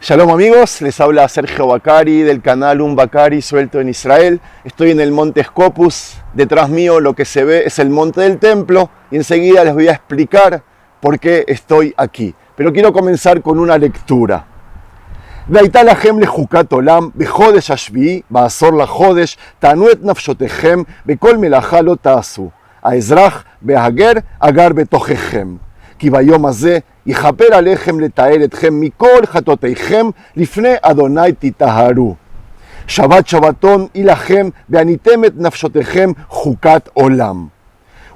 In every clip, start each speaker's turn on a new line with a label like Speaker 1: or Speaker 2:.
Speaker 1: Shalom amigos, les habla Sergio Bacari del canal Un Bacari suelto en Israel. Estoy en el monte Scopus, detrás mío lo que se ve es el monte del templo y enseguida les voy a explicar por qué estoy aquí. Pero quiero comenzar con una lectura. והייתה לכם לחוקת עולם בחודש השביעי בעשור לחודש תענו את נפשותיכם בכל מלאכה לא תעשו האזרח והגר אגר בתוככם כי ביום הזה יכפר עליכם לתאר אתכם מכל חטאותיכם לפני אדוני תטהרו שבת שבתון היא לכם ועניתם את נפשותיכם חוקת עולם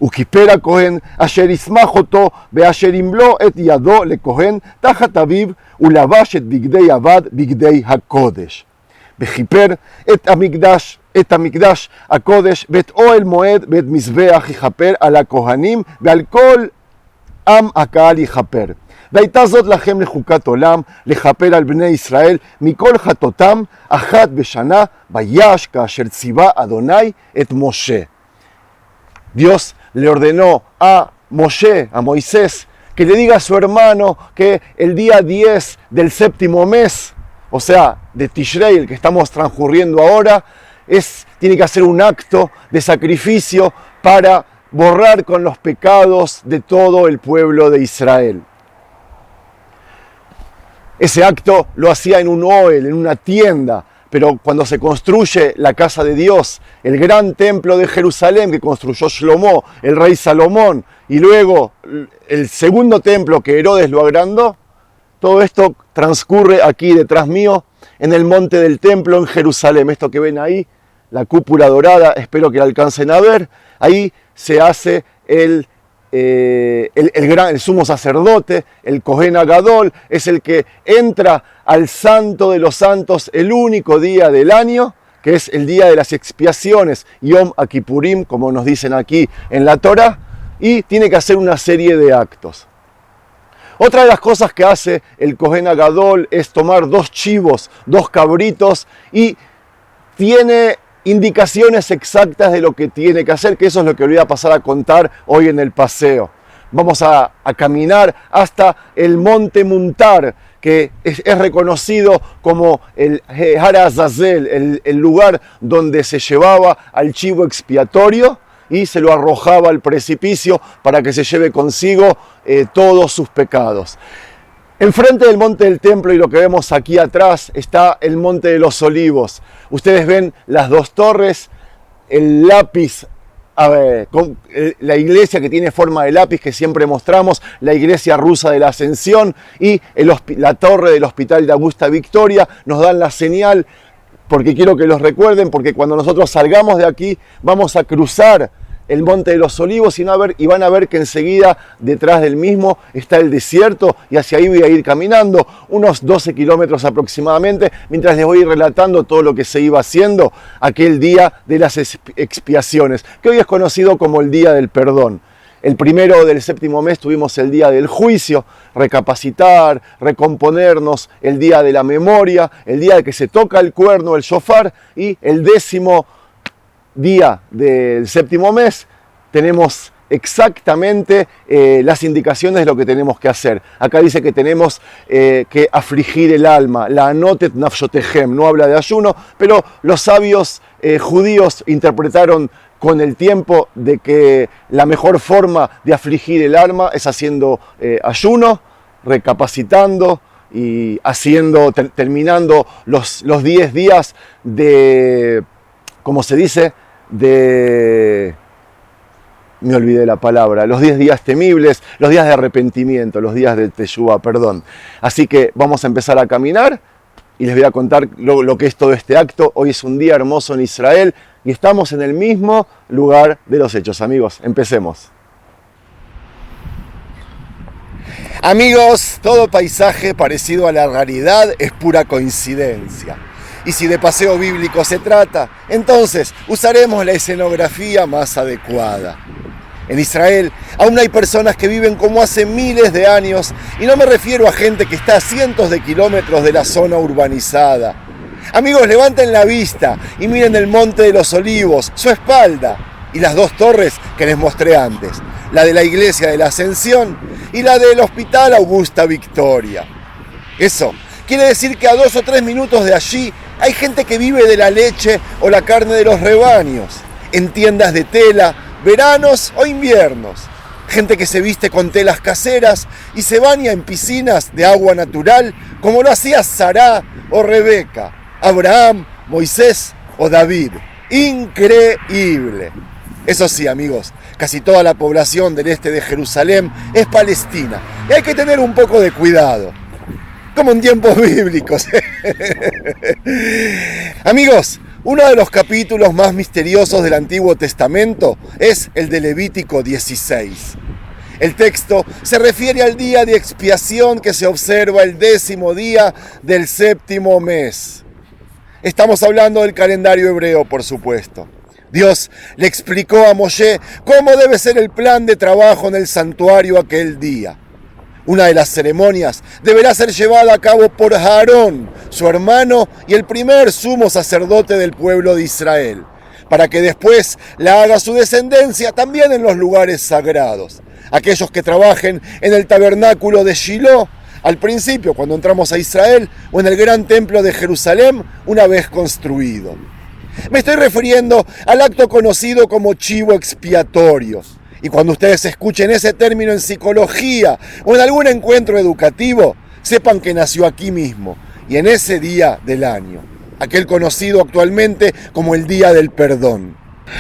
Speaker 1: וכיפר הכהן אשר ישמח אותו ואשר ימלוא את ידו לכהן תחת אביו ולבש את בגדי עבד בגדי הקודש. וכיפר את המקדש הקודש ואת אוהל מועד ואת מזבח יכפר על הכהנים ועל כל עם הקהל יכפר. והייתה זאת לכם לחוקת עולם לכפר על בני ישראל מכל חטאותם אחת בשנה ויש כאשר ציווה אדוני את משה. Dios le ordenó a Moshe, a Moisés, que le diga a su hermano que el día 10 del séptimo mes, o sea, de Tishrei, el que estamos transcurriendo ahora, tiene que hacer un acto de sacrificio para borrar con los pecados de todo el pueblo de Israel. Ese acto lo hacía en un oel, en una tienda, pero cuando se construye la casa de Dios, el gran templo de Jerusalén que construyó Shlomo, el rey Salomón, y luego el segundo templo que Herodes lo agrandó, todo esto transcurre aquí detrás mío, en el monte del templo en Jerusalén. Esto que ven ahí, la cúpula dorada, espero que la alcancen a ver, ahí se hace el sumo sacerdote, el Kohen Agadol, es el que entra al santo de los santos el único día del año, que es el día de las expiaciones, Yom Kippurim, como nos dicen aquí en la Torah, y tiene que hacer una serie de actos. Otra de las cosas que hace el Kohen Agadol es tomar 2 chivos, 2 cabritos, y tiene indicaciones exactas de lo que tiene que hacer, que eso es lo que voy a pasar a contar hoy en el paseo. Vamos a caminar hasta el monte Muntar, que es reconocido como el Har Azazel, el lugar donde se llevaba al chivo expiatorio y se lo arrojaba al precipicio para que se lleve consigo todos sus pecados. Enfrente del monte del templo y lo que vemos aquí atrás está el monte de los olivos. Ustedes ven las 2 torres, el lápiz, la iglesia que tiene forma de lápiz que siempre mostramos, la iglesia rusa de la Ascensión y la torre del hospital de Augusta Victoria nos dan la señal, porque quiero que los recuerden, porque cuando nosotros salgamos de aquí vamos a cruzar el monte de los olivos y van a ver que enseguida detrás del mismo está el desierto y hacia ahí voy a ir caminando unos 12 kilómetros aproximadamente mientras les voy a ir relatando todo lo que se iba haciendo aquel día de las expiaciones, que hoy es conocido como el día del perdón. El primero del séptimo mes tuvimos el día del juicio, recapacitar, recomponernos, el día de la memoria, el día de que se toca el cuerno, el shofar, y el 10º día del séptimo mes tenemos exactamente las indicaciones de lo que tenemos que hacer. Acá dice que tenemos que afligir el alma, la anotet nafshotechem, no habla de ayuno, pero los sabios judíos interpretaron con el tiempo de que la mejor forma de afligir el alma es haciendo ayuno, recapacitando y terminando los 10 días de, como se dice, me olvidé la palabra, los 10 días temibles, los días de arrepentimiento, los días de Teshuvah, perdón. Así que vamos a empezar a caminar y les voy a contar lo que es todo este acto. Hoy es un día hermoso en Israel y estamos en el mismo lugar de los hechos. Amigos, empecemos. Amigos, todo paisaje parecido a la realidad es pura coincidencia. Y si de paseo bíblico se trata, entonces usaremos la escenografía más adecuada. En Israel aún hay personas que viven como hace miles de años, y no me refiero a gente que está a cientos de kilómetros de la zona urbanizada. Amigos, levanten la vista y miren el monte de los olivos, su espalda, y las 2 torres que les mostré antes, la de la iglesia de la Ascensión y la del hospital Augusta Victoria. Eso Quiere decir que a 2 o 3 minutos de allí hay gente que vive de la leche o la carne de los rebaños, en tiendas de tela, veranos o inviernos. Gente que se viste con telas caseras y se baña en piscinas de agua natural, como lo hacía Sará o Rebeca, Abraham, Moisés o David. Increíble. Eso sí, amigos, casi toda la población del este de Jerusalén es palestina y hay que tener un poco de cuidado, como en tiempos bíblicos. Amigos, uno de los capítulos más misteriosos del Antiguo Testamento es el de Levítico 16. El texto se refiere al día de expiación que se observa el 10º día del 7º mes. Estamos hablando del calendario hebreo, por supuesto. Dios le explicó a Moshe cómo debe ser el plan de trabajo en el santuario aquel día. Una de las ceremonias deberá ser llevada a cabo por Aarón, su hermano y el primer sumo sacerdote del pueblo de Israel, para que después la haga su descendencia también en los lugares sagrados. Aquellos que trabajen en el tabernáculo de Shiloh, al principio cuando entramos a Israel, o en el gran templo de Jerusalén, una vez construido. Me estoy refiriendo al acto conocido como chivo expiatorio. Y cuando ustedes escuchen ese término en psicología o en algún encuentro educativo, sepan que nació aquí mismo y en ese día del año, aquel conocido actualmente como el Día del Perdón.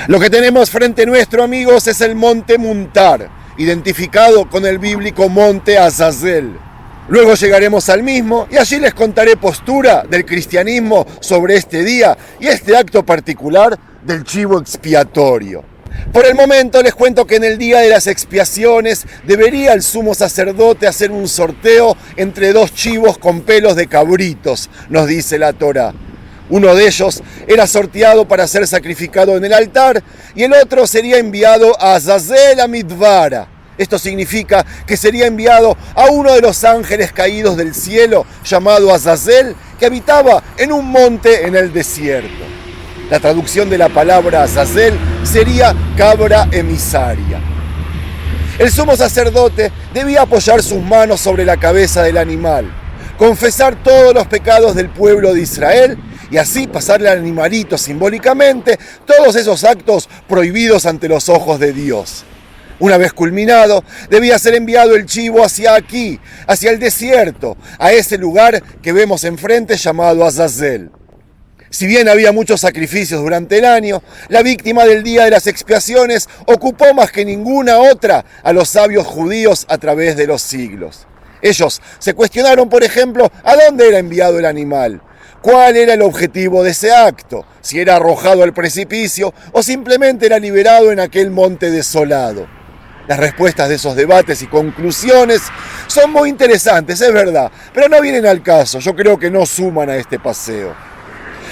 Speaker 1: Lo que tenemos frente nuestro, amigos, es el monte Muntar, identificado con el bíblico monte Azazel. Luego llegaremos al mismo y allí les contaré postura del cristianismo sobre este día y este acto particular del chivo expiatorio. Por el momento les cuento que en el día de las expiaciones debería el sumo sacerdote hacer un sorteo entre 2 chivos con pelos de cabritos, nos dice la Torá. Uno de ellos era sorteado para ser sacrificado en el altar y el otro sería enviado a Azazel a Midvara. Esto significa que sería enviado a uno de los ángeles caídos del cielo llamado Azazel, que habitaba en un monte en el desierto. La traducción de la palabra Azazel sería cabra emisaria. El sumo sacerdote debía apoyar sus manos sobre la cabeza del animal, confesar todos los pecados del pueblo de Israel y así pasarle al animalito simbólicamente todos esos actos prohibidos ante los ojos de Dios. Una vez culminado, debía ser enviado el chivo hacia aquí, hacia el desierto, a ese lugar que vemos enfrente llamado Azazel. Si bien había muchos sacrificios durante el año, la víctima del día de las expiaciones ocupó más que ninguna otra a los sabios judíos a través de los siglos. Ellos se cuestionaron, por ejemplo, a dónde era enviado el animal, cuál era el objetivo de ese acto, si era arrojado al precipicio o simplemente era liberado en aquel monte desolado. Las respuestas de esos debates y conclusiones son muy interesantes, es verdad, pero no vienen al caso, yo creo que no suman a este paseo.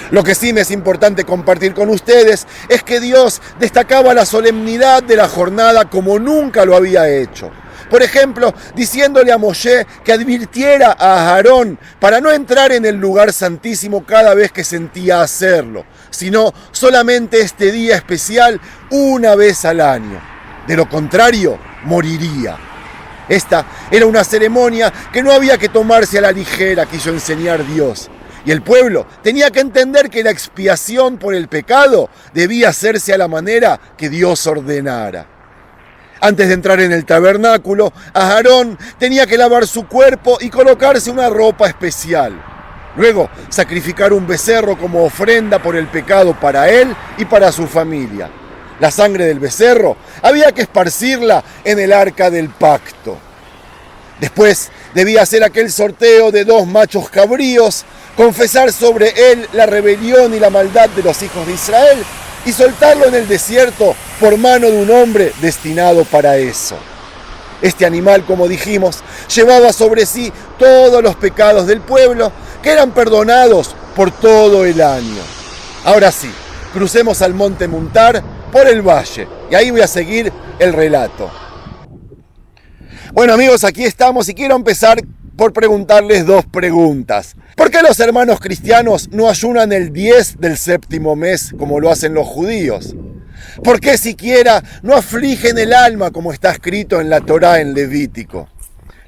Speaker 1: Lo que sí me es importante compartir con ustedes es que Dios destacaba la solemnidad de la jornada como nunca lo había hecho. Por ejemplo, diciéndole a Moshe que advirtiera a Aarón para no entrar en el lugar santísimo cada vez que sentía hacerlo, sino solamente este día especial una vez al año. De lo contrario, moriría. Esta era una ceremonia que no había que tomarse a la ligera, quiso enseñar Dios. Y el pueblo tenía que entender que la expiación por el pecado debía hacerse a la manera que Dios ordenara. Antes de entrar en el tabernáculo, Aarón tenía que lavar su cuerpo y colocarse una ropa especial. Luego, sacrificar un becerro como ofrenda por el pecado para él y para su familia. La sangre del becerro había que esparcirla en el arca del pacto. Después debía hacer aquel sorteo de 2 machos cabríos, confesar sobre él la rebelión y la maldad de los hijos de Israel y soltarlo en el desierto por mano de un hombre destinado para eso. Este animal, como dijimos, llevaba sobre sí todos los pecados del pueblo que eran perdonados por todo el año. Ahora sí, crucemos al monte Muntar por el valle y ahí voy a seguir el relato. Bueno, amigos, aquí estamos y quiero empezar por preguntarles 2 preguntas. ¿Por qué los hermanos cristianos no ayunan el 10 del 7º mes como lo hacen los judíos? ¿Por qué siquiera no afligen el alma como está escrito en la Torá en Levítico?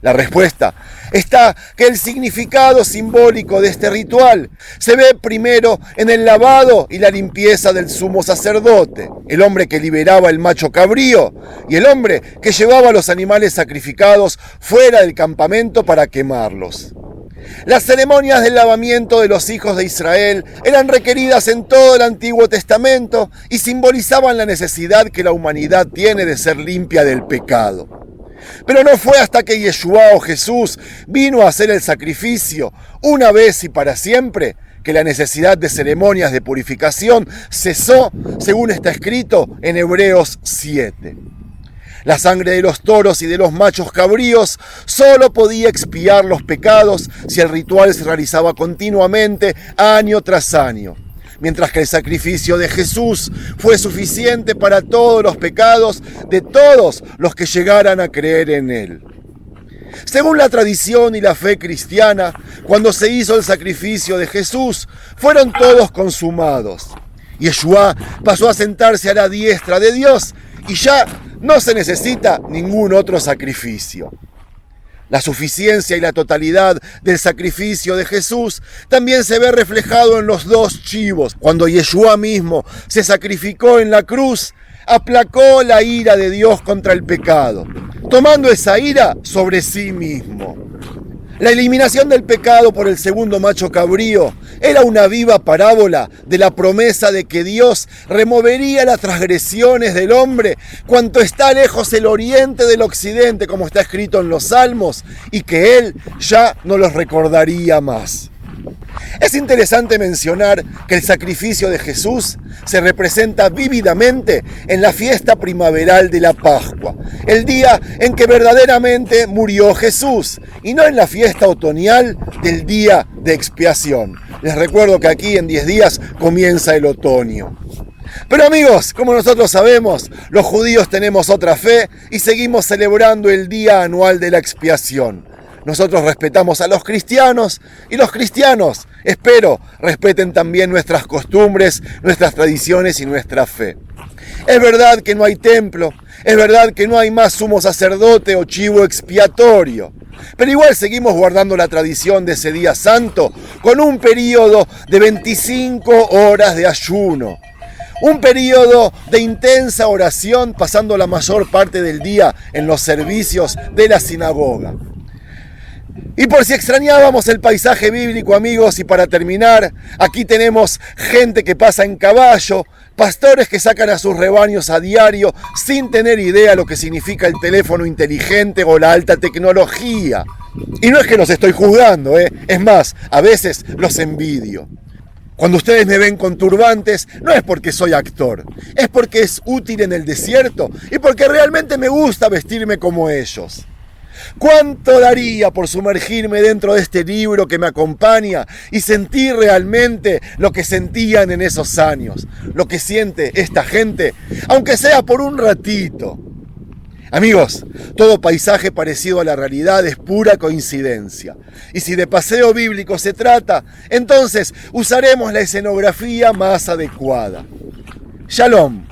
Speaker 1: La respuesta está que el significado simbólico de este ritual se ve primero en el lavado y la limpieza del sumo sacerdote, el hombre que liberaba el macho cabrío y el hombre que llevaba los animales sacrificados fuera del campamento para quemarlos. Las ceremonias del lavamiento de los hijos de Israel eran requeridas en todo el Antiguo Testamento y simbolizaban la necesidad que la humanidad tiene de ser limpia del pecado. Pero no fue hasta que Yeshua o Jesús vino a hacer el sacrificio una vez y para siempre que la necesidad de ceremonias de purificación cesó, según está escrito en Hebreos 7. La sangre de los toros y de los machos cabríos solo podía expiar los pecados si el ritual se realizaba continuamente, año tras año, mientras que el sacrificio de Jesús fue suficiente para todos los pecados de todos los que llegaran a creer en él. Según la tradición y la fe cristiana, cuando se hizo el sacrificio de Jesús, fueron todos consumados. Yeshua pasó a sentarse a la diestra de Dios y ya no se necesita ningún otro sacrificio. La suficiencia y la totalidad del sacrificio de Jesús también se ve reflejado en los dos chivos. Cuando Yeshua mismo se sacrificó en la cruz, aplacó la ira de Dios contra el pecado, tomando esa ira sobre sí mismo. La eliminación del pecado por el segundo macho cabrío era una viva parábola de la promesa de que Dios removería las transgresiones del hombre cuanto está lejos el oriente del occidente, como está escrito en los Salmos, y que Él ya no los recordaría más. Es interesante mencionar que el sacrificio de Jesús se representa vívidamente en la fiesta primaveral de la Pascua, el día en que verdaderamente murió Jesús, y no en la fiesta otoñal del día de expiación. Les recuerdo que aquí en 10 días comienza el otoño. Pero amigos, como nosotros sabemos, los judíos tenemos otra fe y seguimos celebrando el día anual de la expiación. Nosotros respetamos a los cristianos y los cristianos, espero, respeten también nuestras costumbres, nuestras tradiciones y nuestra fe. Es verdad que no hay templo, es verdad que no hay más sumo sacerdote o chivo expiatorio, pero igual seguimos guardando la tradición de ese día santo con un periodo de 25 horas de ayuno. Un periodo de intensa oración pasando la mayor parte del día en los servicios de la sinagoga. Y por si extrañábamos el paisaje bíblico, amigos, y para terminar, aquí tenemos gente que pasa en caballo, pastores que sacan a sus rebaños a diario sin tener idea lo que significa el teléfono inteligente o la alta tecnología. Y no es que los estoy juzgando, es más, a veces los envidio. Cuando ustedes me ven con turbantes, no es porque soy actor, es porque es útil en el desierto y porque realmente me gusta vestirme como ellos. ¿Cuánto daría por sumergirme dentro de este libro que me acompaña y sentir realmente lo que sentían en esos años? Lo que siente esta gente, aunque sea por un ratito. Amigos, todo paisaje parecido a la realidad es pura coincidencia. Y si de paseo bíblico se trata, entonces usaremos la escenografía más adecuada. Shalom.